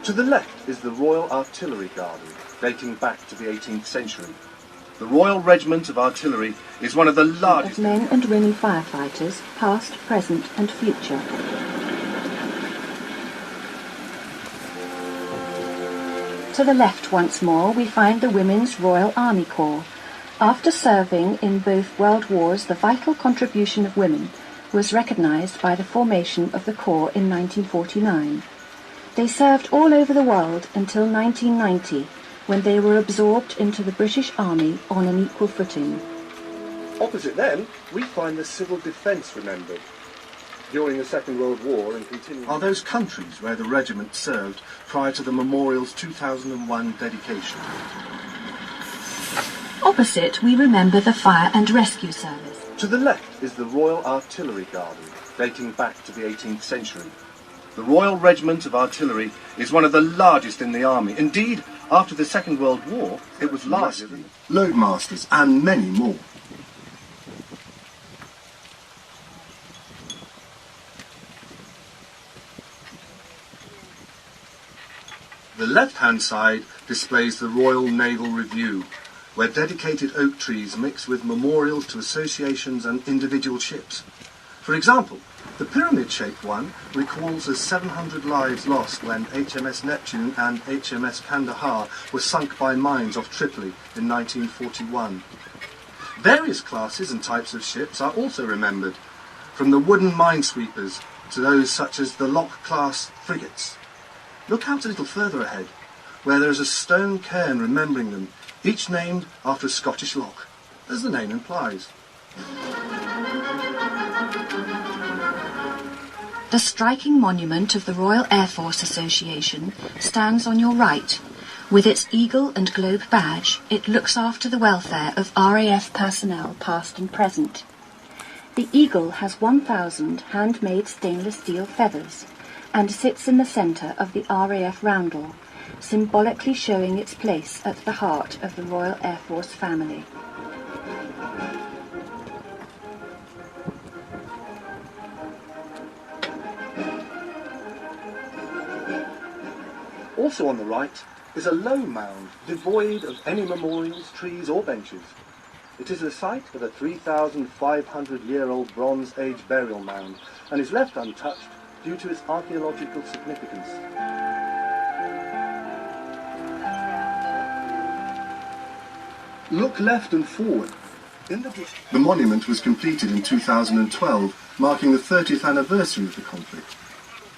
To the left is the Royal Artillery Garden, dating back to the 18th century. The Royal Regiment of Artillery is one of the largest of men and women firefighters, past, present and future. To the left once more we find the Women's Royal Army Corps. After serving in both World Wars, the vital contribution of women was recognised by the formation of the Corps in 1949. They served all over the world until 1990, when they were absorbed into the British Army on an equal footing. Opposite them, we find the civil defence remembered. During the Second World War and continuing... are those countries where the regiment served prior to the memorial's 2001 dedication. Opposite, we remember the Fire and Rescue Service. To the left is the Royal Artillery Garden, dating back to the 18th century. The Royal Regiment of Artillery is one of the largest in the army. Indeed, after the Second World War, it was larger than loadmasters and many more. The left-hand side displays the Royal Naval Review, where dedicated oak trees mix with memorials to associations and individual ships. For example, the pyramid-shaped one recalls the 700 lives lost when HMS Neptune and HMS Kandahar were sunk by mines off Tripoli in 1941. Various classes and types of ships are also remembered, from the wooden minesweepers to those such as the Loch-class frigates. Look out a little further ahead, where there is a stone cairn remembering them, each named after a Scottish loch, as the name implies. The striking monument of the Royal Air Force Association stands on your right. With its eagle and globe badge, it looks after the welfare of RAF personnel past and present. The eagle has 1,000 handmade stainless steel feathers and sits in the centre of the RAF roundel, symbolically showing its place at the heart of the Royal Air Force family. Also on the right is a low mound, devoid of any memorials, trees or benches. It is the site of a 3,500-year-old Bronze Age burial mound and is left untouched due to its archaeological significance. Look left and forward. The monument was completed in 2012, marking the 30th anniversary of the conflict.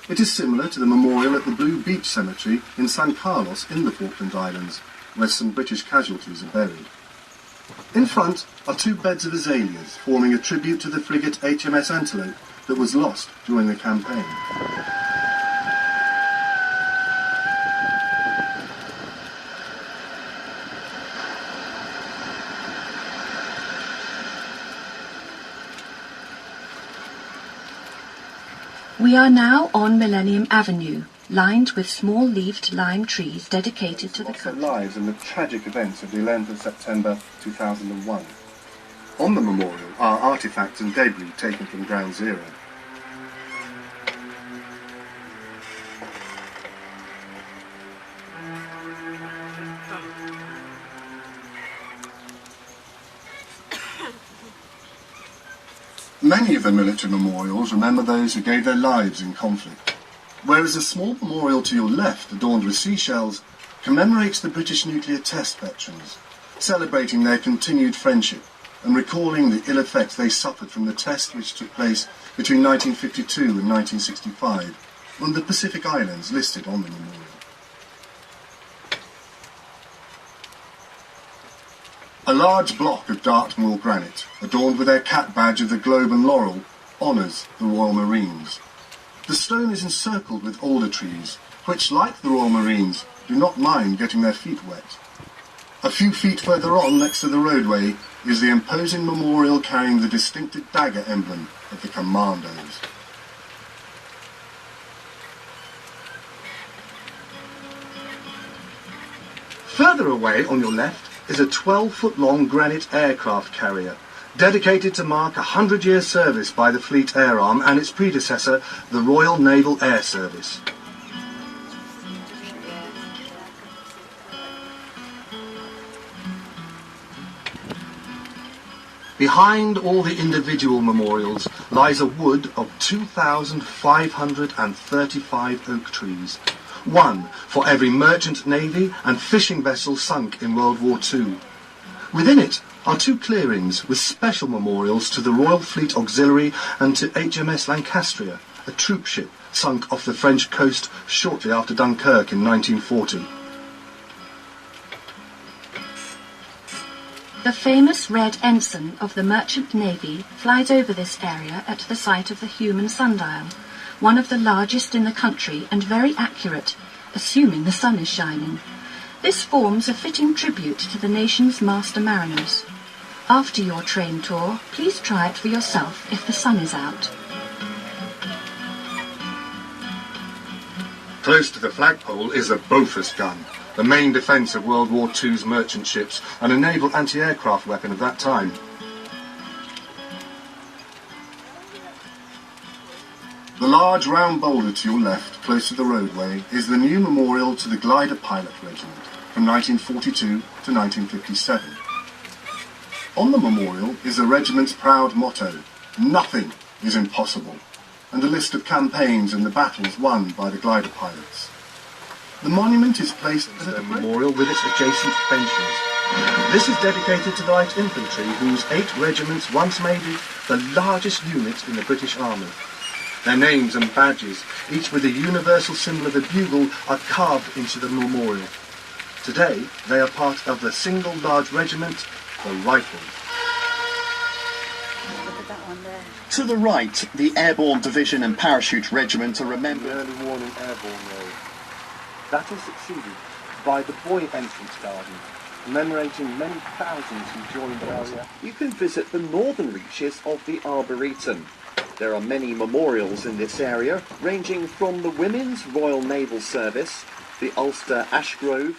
It is similar to the memorial at the Blue Beach Cemetery in San Carlos in the Falkland Islands, where some British casualties are buried. In front are two beds of azaleas, forming a tribute to the frigate HMS Antelope that was lost during the campaign. We are now on Millennium Avenue, lined with small-leaved lime trees dedicated to the country. Lives in the tragic events of the 11th of September 2001. On the memorial are artefacts and debris taken from Ground Zero. Many of the military memorials remember those who gave their lives in conflict, whereas a small memorial to your left, adorned with seashells, commemorates the British nuclear test veterans, celebrating their continued friendship and recalling the ill effects they suffered from the test which took place between 1952 and 1965 on the Pacific Islands listed on the memorial. A large block of Dartmoor granite, adorned with their cap badge of the Globe and Laurel, honours the Royal Marines. The stone is encircled with alder trees, which, like the Royal Marines, do not mind getting their feet wet. A few feet further on, next to the roadway, is the imposing memorial carrying the distinctive dagger emblem of the Commandos. Further away, on your left, is a 12-foot-long granite aircraft carrier, dedicated to mark 100-year service by the Fleet Air Arm and its predecessor, the Royal Naval Air Service. Behind all the individual memorials lies a wood of 2,535 oak trees, one for every merchant navy and fishing vessel sunk in World War II. Within it are two clearings with special memorials to the Royal Fleet Auxiliary and to HMS Lancastria, a troop ship sunk off the French coast shortly after Dunkirk in 1940. The famous red ensign of the Merchant Navy flies over this area at the site of the human sundial, one of the largest in the country and very accurate, assuming the sun is shining. This forms a fitting tribute to the nation's master mariners. After your train tour, please try it for yourself if the sun is out. Close to the flagpole is a Bofors gun, the main defence of World War II's merchant ships and a naval anti-aircraft weapon of that time. The large round boulder to your left, close to the roadway, is the new memorial to the Glider Pilot Regiment from 1942 to 1957. On the memorial is the regiment's proud motto, "Nothing is impossible," and a list of campaigns and the battles won by the glider pilots. The monument is placed at a memorial with its adjacent benches. This is dedicated to the light infantry, whose 8 regiments once made it the largest unit in the British Army. Their names and badges, each with the universal symbol of the bugle, are carved into the memorial. Today, they are part of the single large regiment, the Rifles. Look at that one there. To the right, the Airborne Division and Parachute Regiment are remembered. Early warning airborne road. That is succeeded by the Boy Entrance Garden, commemorating many thousands who joined the area. You can visit the northern reaches of the Arboretium. There are many memorials in this area, ranging from the Women's Royal Naval Service, the Ulster Ash Grove,